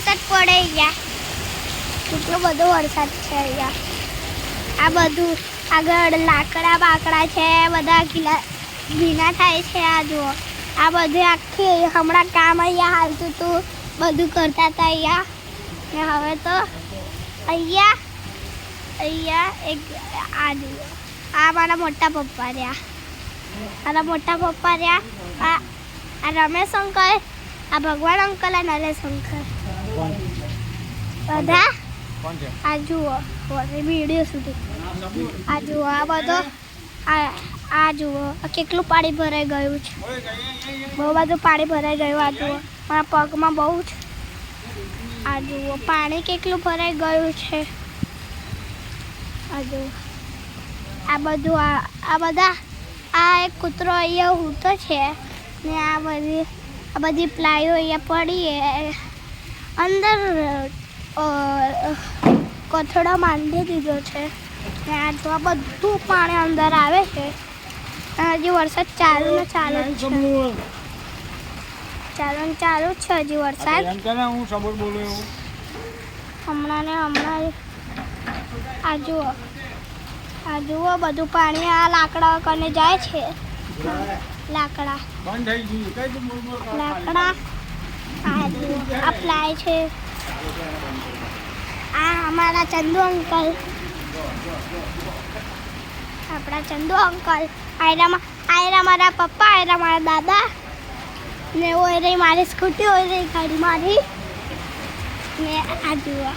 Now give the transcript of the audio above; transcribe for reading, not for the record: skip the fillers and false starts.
વરસાદ પડે અહીંયા, કેટલો બધો વરસાદ છે અહીંયા. આ બધું આગળ લાકડા બાકડા છે, બધા ભીના થાય છે. આ જુઓ, આ બધું આખી હમણાં કામ અહીંયા હાલતું હતું, બધું કરતા હતા અહીંયા. ને હવે તો અહીંયા એક આ જુઓ, આ મારા મોટા પપ્પા રહ્યા, આ રમેશ અંકલ, આ ભગવાન અંકલ, આ નરેશ અંકલ, બધા આ જુઓ વિડીયો સુધી. આ જુઓ, આ બધો આ જુઓ કેટલું પાણી ભરાઈ ગયું છે, બહુ બધું પાણી ભરાઈ ગયું. આ જુઓ મારા પગમાં બહુ જ. આ જુઓ પાણી કેટલું ભરાઈ ગયું છે. આ જુઓ આ બધું આ બધા આ એક કૂતરો અહીંયા ઊંઘતો છે ને આ બધી પ્લાયો અહીંયા પડી અંદર કોથળો બાંધી દીધો છે ને આ જો આ બધું પાણી અંદર આવે છે. હજી વરસાદ ચાલુ જ છે, હજી વરસાદ હમણાં ને હમણાં. આ જુઓ બધું પાણી આ લાકડા કરીને જાય છે. લાકડા આ પ્લાય છે. આ અમારા ચંદુ અંકલ, આપણા ચંદુ અંકલ. આયરા મારા પપ્પા, આયરા મારા દાદા ને ઓય રહી મારી સ્કૂટી, ઓય રહી ગાડી મારી ને આ જુઓ